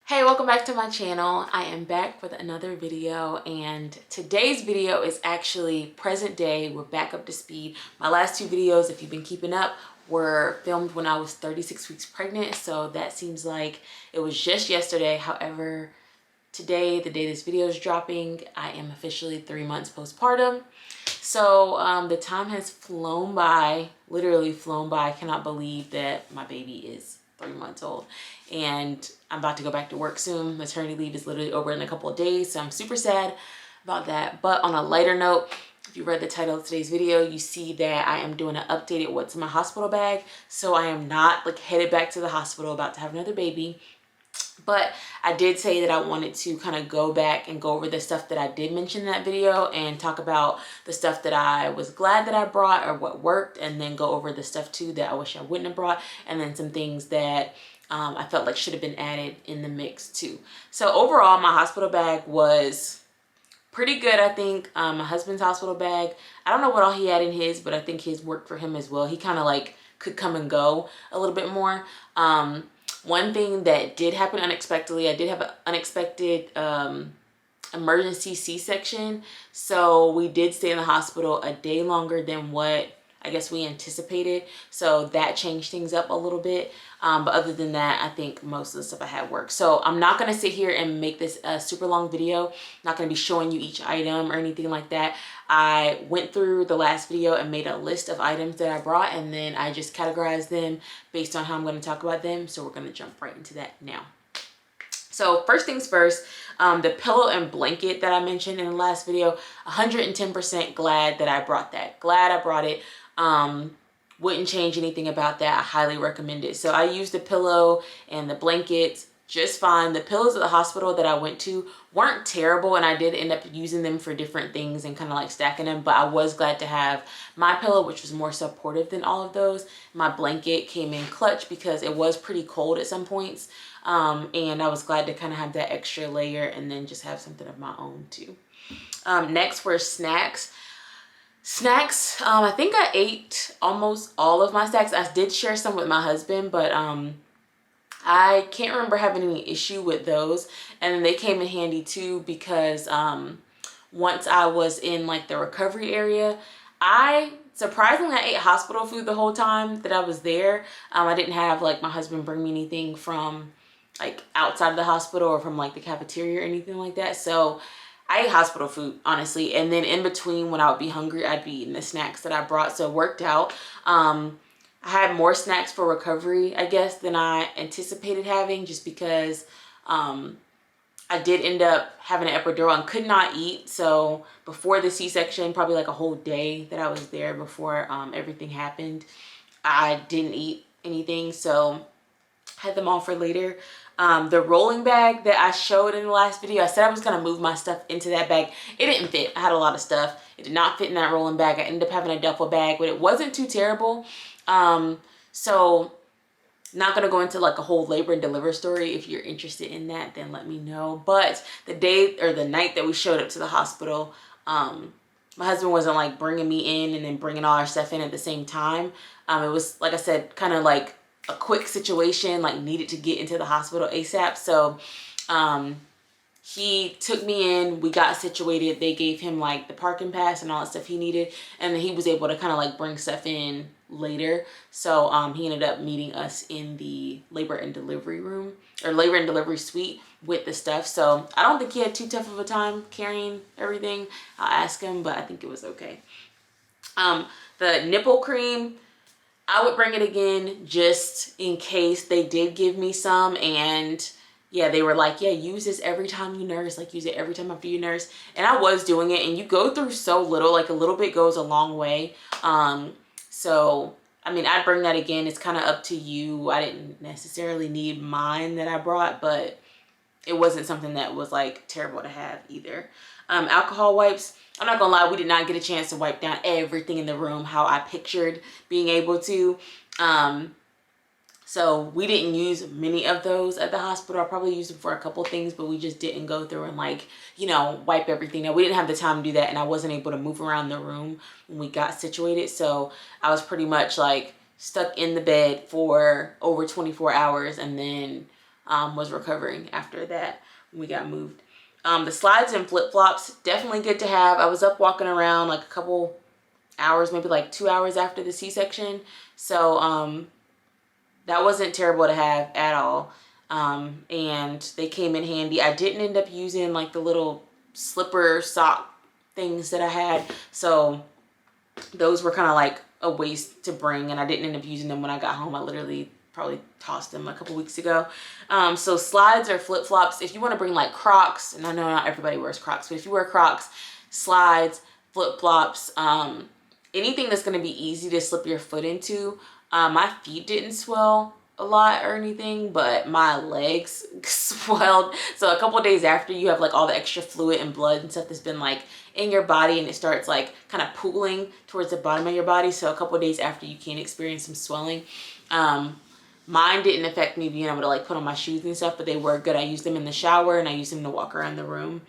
Hey, welcome back to my channel. I am back with another video, and today's video is actually present day. We're back up to speed. My last two videos, if you've been keeping up, were filmed when I was 36 weeks pregnant, so that seems like it was just yesterday. However, today, the day this video is dropping, I am officially 3 months postpartum. So the time has flown by, literally flown by. I cannot believe that my baby is 3 months old, and I'm about to go back to work soon. Maternity leave is literally over in a couple of days, so I'm super sad about that. But on a lighter note, if you read the title of today's video, you see that I am doing an updated what's in my hospital bag. So I am not like headed back to the hospital about to have another baby. But I did say that I wanted to kind of go back and go over the stuff that I did mention in that video and talk about the stuff that I was glad that I brought or what worked, and then go over the stuff too that I wish I wouldn't have brought, and then some things that I felt like should have been added in the mix too. So overall, my hospital bag was pretty good, I think. My husband's hospital bag, I don't know what all he had in his, but I think his worked for him as well. He kind of like could come and go a little bit more. One thing that did happen unexpectedly, I did have an unexpected emergency C-section. So we did stay in the hospital a day longer than what I guess we anticipated. So that changed things up a little bit. But other than that, I think most of the stuff I had worked. So I'm not going to sit here and make this a super long video. I'm not going to be showing you each item or anything like that. I went through the last video and made a list of items that I brought, and then I just categorized them based on how I'm going to talk about them. So we're going to jump right into that now. So first things first, the pillow and blanket that I mentioned in the last video, 110% glad that I brought that. Glad I brought it. Wouldn't change anything about that. I highly recommend it. So I used the pillow and the blankets just fine. The pillows at the hospital that I went to weren't terrible, and I did end up using them for different things and kind of like stacking them, but I was glad to have my pillow, which was more supportive than all of those. My blanket came in clutch because it was pretty cold at some points, and I was glad to kind of have that extra layer and then just have something of my own too. Next were snacks. I think I ate almost all of my snacks. I did share some with my husband, but I can't remember having any issue with those. And then they came in handy too because once I was in like the recovery area, surprisingly I ate hospital food the whole time that I was there. I didn't have like my husband bring me anything from like outside of the hospital or from like the cafeteria or anything like that. So I ate hospital food, honestly. And then in between, when I would be hungry, I'd be eating the snacks that I brought. So it worked out. I had more snacks for recovery, I guess, than I anticipated having, just because I did end up having an epidural and could not eat. So before the C-section, probably like a whole day that I was there before everything happened, I didn't eat anything. So I had them all for later. The rolling bag that I showed in the last video, I said I was going to move my stuff into that bag. It didn't fit. I had a lot of stuff. It did not fit in that rolling bag. I ended up having a duffel bag, but it wasn't too terrible. So not going to go into like a whole labor and deliver story. If you're interested in that, then let me know. But the day or the night that we showed up to the hospital, my husband wasn't like bringing me in and then bringing all our stuff in at the same time. It was, like I said, kind of like a quick situation, like needed to get into the hospital ASAP. So he took me in, we got situated, they gave him like the parking pass and all that stuff he needed, and then he was able to kind of like bring stuff in later. So he ended up meeting us in the labor and delivery room, or labor and delivery suite, with the stuff. So I don't think he had too tough of a time carrying everything. I'll ask him, but I think it was okay. The nipple cream, I would bring it again just in case they did give me some, and yeah, they were like, yeah, use this every time you nurse, like use it every time after you nurse. And I was doing it, and you go through so little, like a little bit goes a long way. So I mean, I'd bring that again. It's kind of up to you. I didn't necessarily need mine that I brought, but it wasn't something that was like terrible to have either. Alcohol wipes, I'm not gonna lie, we did not get a chance to wipe down everything in the room how I pictured being able to. So we didn't use many of those at the hospital. I probably used them for a couple things, but we just didn't go through and like, you know, wipe everything. Now, we didn't have the time to do that, and I wasn't able to move around the room when we got situated. So I was pretty much like stuck in the bed for over 24 hours, and then was recovering after that when we got moved. The slides and flip-flops, definitely good to have. I was up walking around like a couple hours, maybe like 2 hours after the C-section. So that wasn't terrible to have at all. And they came in handy. I didn't end up using like the little slipper sock things that I had. So those were kind of like a waste to bring, and I didn't end up using them when I got home. I literally probably tossed them a couple weeks ago. So slides or flip-flops, if you want to bring like Crocs, and I know not everybody wears Crocs, but if you wear Crocs, slides, flip-flops, anything that's going to be easy to slip your foot into. My feet didn't swell a lot or anything, but my legs swelled. So a couple of days after, you have like all the extra fluid and blood and stuff that's been like in your body, and it starts like kind of pooling towards the bottom of your body. So a couple of days after, you can experience some swelling. Mine didn't affect me being able to like put on my shoes and stuff, but they were good. I used them in the shower and I used them to walk around the room.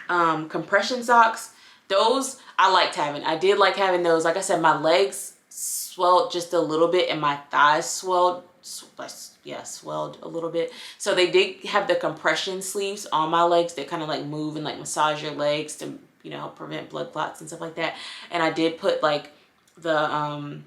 Compression socks, those I liked having. I did like having those. Like I said, my legs swelled just a little bit and my thighs swelled a little bit. So they did have the compression sleeves on my legs that kind of like move and like massage your legs to, you know, prevent blood clots and stuff like that. And I did put like the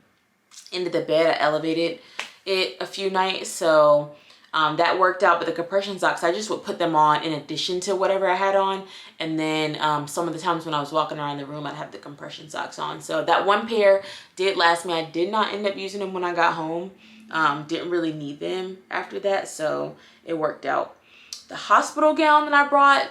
into the bed. I elevated it a few nights, so that worked out. But the compression socks, I just would put them on in addition to whatever I had on, and then some of the times when I was walking around the room, I'd have the compression socks on. So that one pair did last me. I did not end up using them when I got home. Didn't really need them after that, so it worked out. The hospital gown that I brought,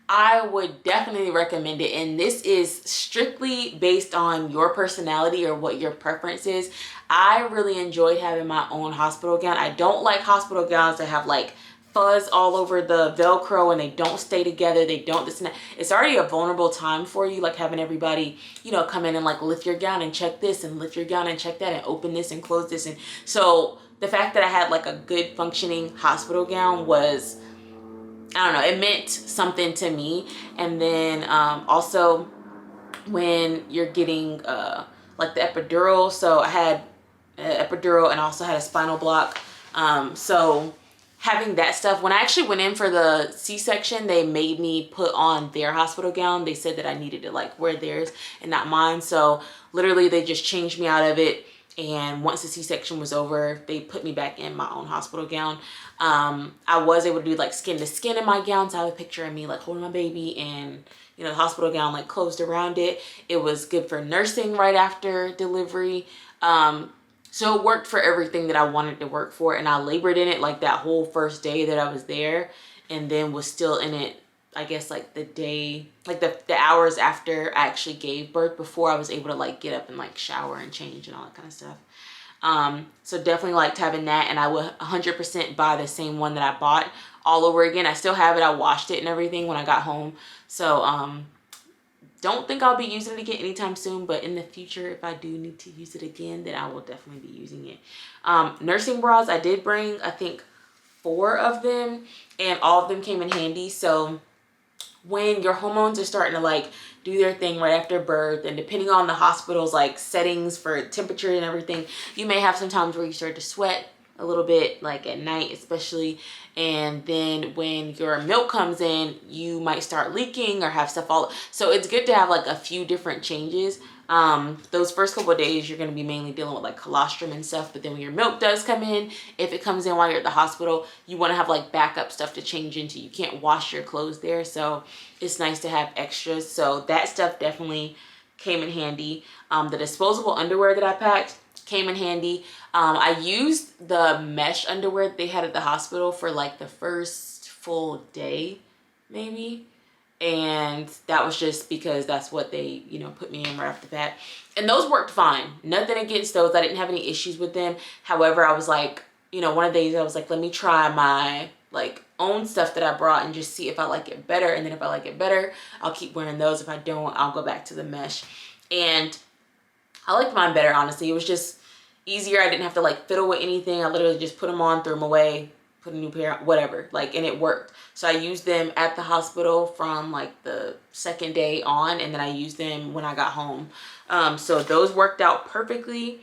I would definitely recommend it, and this is strictly based on your personality or what your preference is. I really enjoyed having my own hospital gown. I don't like hospital gowns that have like fuzz all over the Velcro and they don't stay together. They don't this and that. It's already a vulnerable time for you, like having everybody, you know, come in and like lift your gown and check this and lift your gown and check that and open this and close this. And so the fact that I had like a good functioning hospital gown was, I don't know, it meant something to me. And then also when you're getting like the epidural, so I had an epidural and also had a spinal block. So having that stuff, when I actually went in for the C-section, they made me put on their hospital gown. They said that I needed to like wear theirs and not mine. So literally they just changed me out of it. And once the C-section was over, they put me back in my own hospital gown. I was able to do like skin to skin in my gown. So I have a picture of me like holding my baby and, you know, the hospital gown like closed around it. It was good for nursing right after delivery. So it worked for everything that I wanted to work for. And I labored in it like that whole first day that I was there, and then was still in it, I guess, like the day, like the hours after I actually gave birth, before I was able to like get up and like shower and change and all that kind of stuff. So definitely liked having that, and I would 100% buy the same one that I bought all over again. I still have it. I washed it and everything when I got home. So don't think I'll be using it again anytime soon, but in the future, if I do need to use it again, then I will definitely be using it. Nursing bras, I did bring, I think, 4 of them, and all of them came in handy. So when your hormones are starting to like do their thing right after birth, and depending on the hospital's like settings for temperature and everything, you may have some times where you start to sweat a little bit, like at night especially. And then when your milk comes in, you might start leaking or have stuff all. So it's good to have like a few different changes. Those first couple of days, you're going to be mainly dealing with like colostrum and stuff. But then when your milk does come in, if it comes in while you're at the hospital, you want to have like backup stuff to change into. You can't wash your clothes there. So it's nice to have extras. So that stuff definitely came in handy. The disposable underwear that I packed came in handy. I used the mesh underwear that they had at the hospital for like the first full day, maybe. And that was just because that's what they, you know, put me in right off the bat. And those worked fine. Nothing against those. I didn't have any issues with them. However, I was like, you know, one of the days I was like, let me try my like own stuff that I brought and just see if I like it better. And then if I like it better, I'll keep wearing those. If I don't, I'll go back to the mesh. And I liked mine better, honestly. It was just easier. I didn't have to like fiddle with anything. I literally just put them on, threw them away, put a new pair on, whatever, like, and it worked. So I used them at the hospital from like the second day on, and then I used them when I got home. So those worked out perfectly.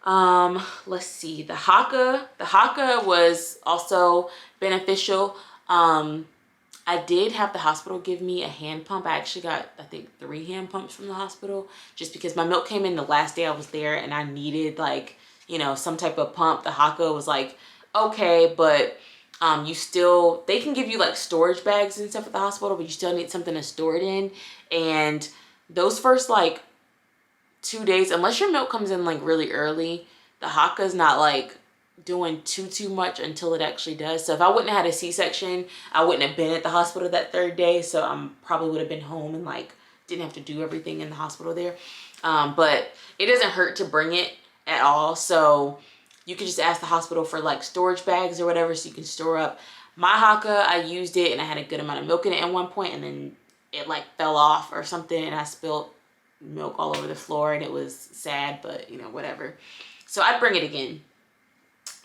Let's see, the Haka was also beneficial. I did have the hospital give me a hand pump. I actually got, I think, 3 hand pumps from the hospital, just because my milk came in the last day I was there and I needed, like, you know, some type of pump. The Haka was like, okay, but you still, they can give you like storage bags and stuff at the hospital, but you still need something to store it in. And those first like 2 days, unless your milk comes in like really early, the Haka's not like doing too much until it actually does. So if I wouldn't have had a C-section, I wouldn't have been at the hospital that 3rd day. So I'm probably would have been home and like didn't have to do everything in the hospital there. But it doesn't hurt to bring it at all. So you can just ask the hospital for like storage bags or whatever, so you can store up. My Haka, I used it and I had a good amount of milk in it at one point, and then it like fell off or something and I spilled milk all over the floor, and it was sad, but you know, whatever. So I'd bring it again,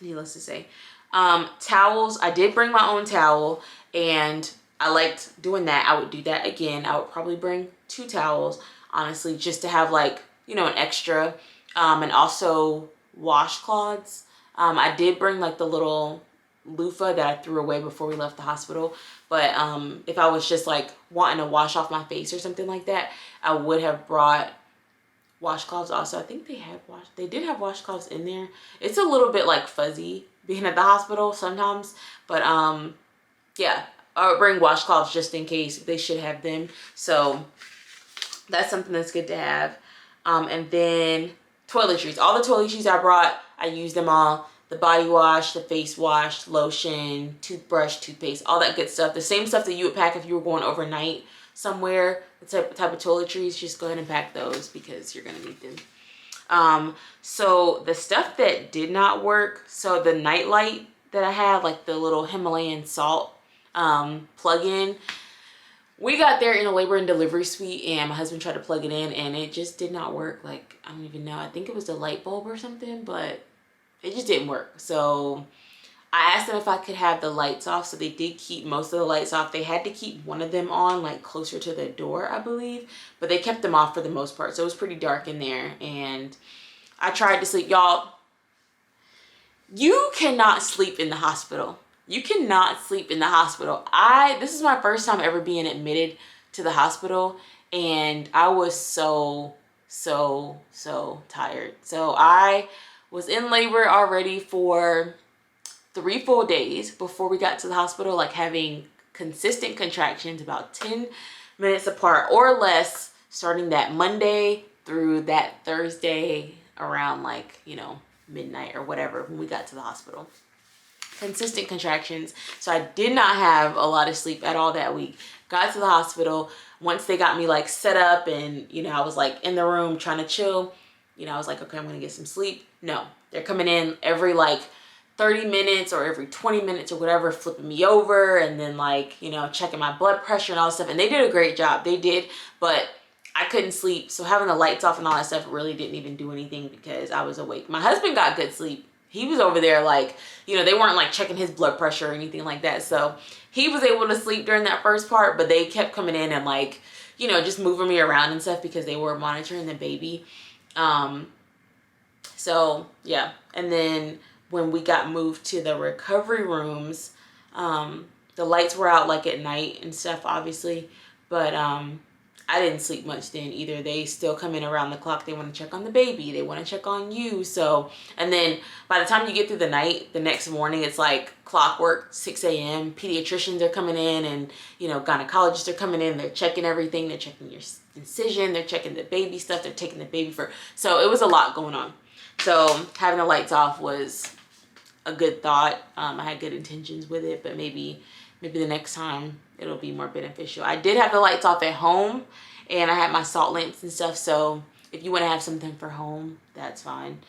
needless to say. Towels, I did bring my own towel and I liked doing that. I would do that again. I would probably bring 2 towels, honestly, just to have like, you know, an extra. And also washcloths. I did bring like the little loofah that I threw away before we left the hospital. But if I was just like wanting to wash off my face or something like that, I would have brought washcloths also. I think they did have washcloths in there. It's a little bit like fuzzy being at the hospital sometimes, but yeah, I would bring washcloths just in case. They should have them. So that's something that's good to have. And then toiletries. All the toiletries I brought, I used them all. The body wash, the face wash, lotion, toothbrush, toothpaste, all that good stuff. The same stuff that you would pack if you were going overnight somewhere. The type of toiletries, just go ahead and pack those because you're going to need them. So the stuff that did not work, so the night light that I had, like the little Himalayan salt plug-in, we got there in a labor and delivery suite and my husband tried to plug it in and it just did not work. Like, I don't even know. I think it was the light bulb or something, but it just didn't work. So I asked them if I could have the lights off. So they did keep most of the lights off. They had to keep one of them on, like closer to the door, I believe, but they kept them off for the most part. So it was pretty dark in there and I tried to sleep. Y'all, you cannot sleep in the hospital. You cannot sleep in the hospital. This is my first time ever being admitted to the hospital and I was so tired. So I was in labor already for 3 full days before we got to the hospital, like having consistent contractions about 10 minutes apart or less, starting that Monday through that Thursday around like, you know, midnight or whatever when we got to the hospital. Consistent contractions. So I did not have a lot of sleep at all that week. Got to the hospital. Once they got me like set up and, you know, I was like in the room trying to chill, you know, I was like, okay, I'm going to get some sleep. No, they're coming in every like 30 minutes or every 20 minutes or whatever, flipping me over and then like, you know, checking my blood pressure and all that stuff. And they did a great job. They did, but I couldn't sleep. So having the lights off and all that stuff really didn't even do anything because I was awake. My husband got good sleep. He was over there like, you know, they weren't like checking his blood pressure or anything like that. So he was able to sleep during that first part, but they kept coming in and like, you know, just moving me around and stuff because they were monitoring the baby. So yeah. And then when we got moved to the recovery rooms, the lights were out like at night and stuff, obviously, but I didn't sleep much then either. They still come in around the clock. They want to check on the baby. They want to check on you. So, and then by the time you get through the night, the next morning, it's like clockwork, 6 a.m. Pediatricians are coming in and, you know, gynecologists are coming in. They're checking everything. They're checking your incision. They're checking the baby stuff. They're taking the baby for, so it was a lot going on. So having the lights off was a good thought. I had good intentions with it, but maybe the next time it'll be more beneficial. I did have the lights off at home and I had my salt lamps and stuff. So if you want to have something for home, that's fine.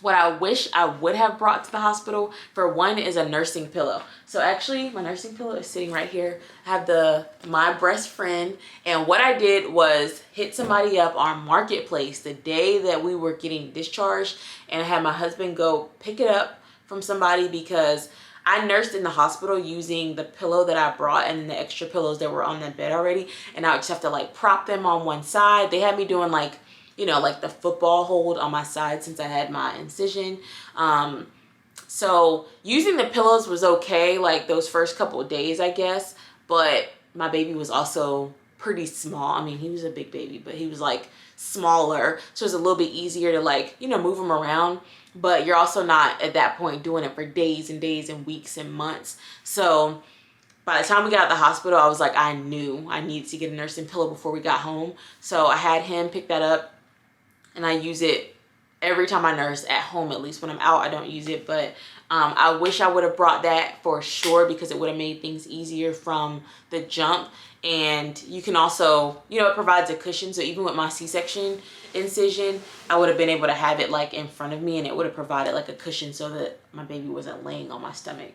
What I wish I would have brought to the hospital, for one, is a nursing pillow. So actually my nursing pillow is sitting right here. I have my breast friend, and what I did was hit somebody up on Marketplace the day that we were getting discharged, and I had my husband go pick it up from somebody because I nursed in the hospital using the pillow that I brought and the extra pillows that were on the bed already, and I would just have to like prop them on one side. They had me doing like you know, like the football hold on my side since I had my incision. So using the pillows was okay, like those first couple of days, I guess, but my baby was also pretty small. I mean, he was a big baby, but he was like smaller, so it was a little bit easier to, like, you know, move him around. But you're also not at that point doing it for days and days and weeks and months. So by the time we got out of the hospital, I was like, I knew I needed to get a nursing pillow before we got home. So I had him pick that up, and I use it every time I nurse at home. At least when I'm out, I don't use it, but I wish I would have brought that for sure, because it would have made things easier from the jump. And you can also, you know, it provides a cushion, so even with my C-section incision, I would have been able to have it like in front of me, and it would have provided like a cushion so that my baby wasn't laying on my stomach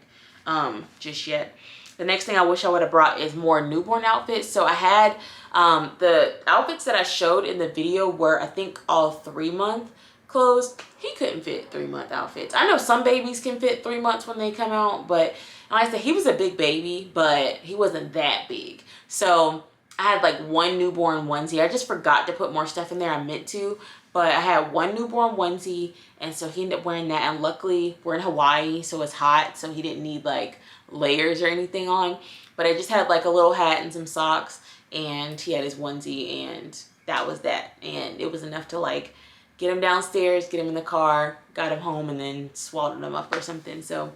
just yet. The next thing I wish I would have brought is more newborn outfits. So I had the outfits that I showed in the video were, I think, all 3-month clothes. He couldn't fit 3-month outfits. I know some babies can fit 3 months when they come out, but like I said, he was a big baby, but he wasn't that big. So I had like one newborn onesie. I just forgot to put more stuff in there. I meant to, but I had one newborn onesie, and so he ended up wearing that. And luckily we're in Hawaii, so it's hot, so he didn't need like layers or anything on. But I just had like a little hat and some socks, and he had his onesie, and that was that. And it was enough to like get him downstairs, get him in the car, got him home, and then swaddled him up or something. So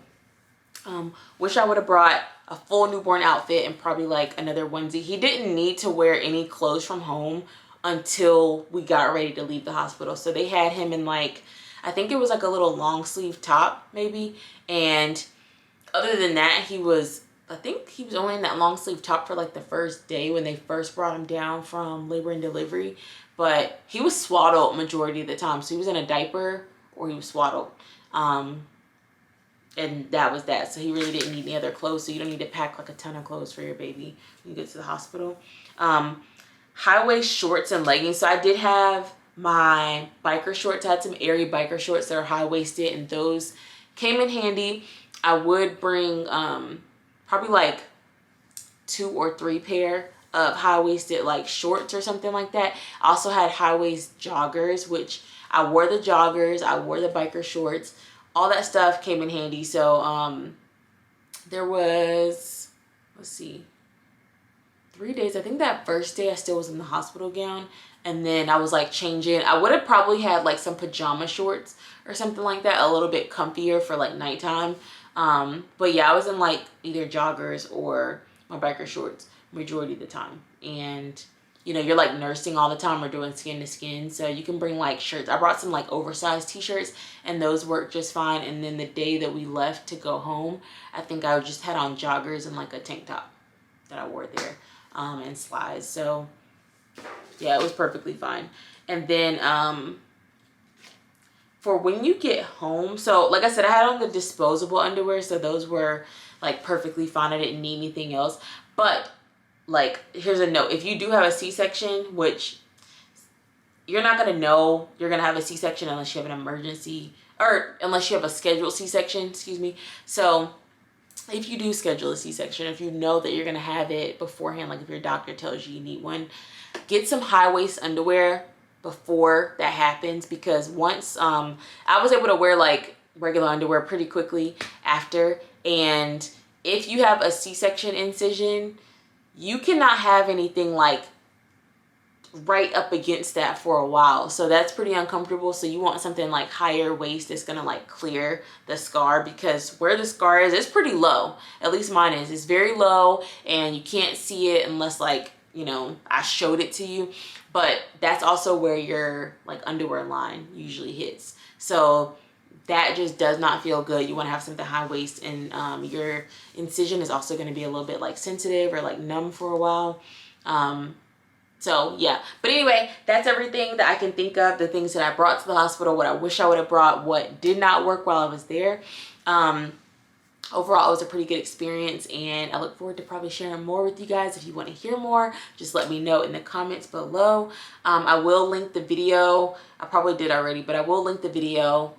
wish I would have brought a full newborn outfit and probably like another onesie. He didn't need to wear any clothes from home until we got ready to leave the hospital. So they had him in like, I think it was like a little long sleeve top maybe. And other than that, I think he was only in that long sleeve top for like the first day when they first brought him down from labor and delivery. But he was swaddled majority of the time. So he was in a diaper or he was swaddled. And that was that. So he really didn't need any other clothes. So you don't need to pack like a ton of clothes for your baby when you get to the hospital. High-waist shorts and leggings. So I did have my biker shorts. I had some airy biker shorts that are high-waisted, and those came in handy. I would bring probably like 2 or 3 pair of high-waisted like shorts or something like that. I also had high-waist joggers, which I wore the joggers, I wore the biker shorts. All that stuff came in handy. So there was, let's see, 3 days. I think that first day I still was in the hospital gown, and then I was like changing. I would have probably had like some pajama shorts or something like that, a little bit comfier for like nighttime. But yeah, I was in like either joggers or my biker shorts majority of the time. And you know, you're like nursing all the time or doing skin to skin, so you can bring like shirts. I brought some like oversized t-shirts, and those worked just fine. And then the day that we left to go home, I think I just had on joggers and like a tank top that I wore there, and slides. So yeah, it was perfectly fine. And then for when you get home, so like I said, I had on the disposable underwear, so those were like perfectly fine. I didn't need anything else. But like, here's a note: if you do have a C-section, which you're not going to know you're going to have a C-section unless you have an emergency, or unless you have a scheduled C-section, excuse me. So if you do schedule a C-section, if you know that you're going to have it beforehand, like if your doctor tells you you need one, get some high-waist underwear before that happens. Because once I was able to wear like regular underwear pretty quickly after, and if you have a C-section incision, you cannot have anything like right up against that for a while. So that's pretty uncomfortable. So you want something like higher waist that's gonna like clear the scar, because where the scar is, it's pretty low. At least mine is. It's very low, and you can't see it unless like, you know, I showed it to you. But that's also where your like underwear line usually hits. So that just does not feel good. You want to have something high waist, and your incision is also going to be a little bit like sensitive or like numb for a while. So yeah, but anyway, that's everything that I can think of, the things that I brought to the hospital, what I wish I would have brought, what did not work while I was there. Overall, it was a pretty good experience, and I look forward to probably sharing more with you guys. If you want to hear more, just let me know in the comments below. I will link the video. I probably did already, but I will link the video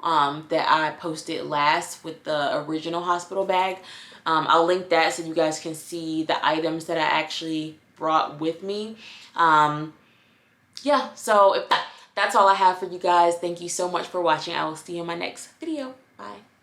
that I posted last with the original hospital bag. I'll link that so you guys can see the items that I actually brought with me. Yeah, so that's all I have for you guys. Thank you so much for watching. I will see you in my next video. Bye.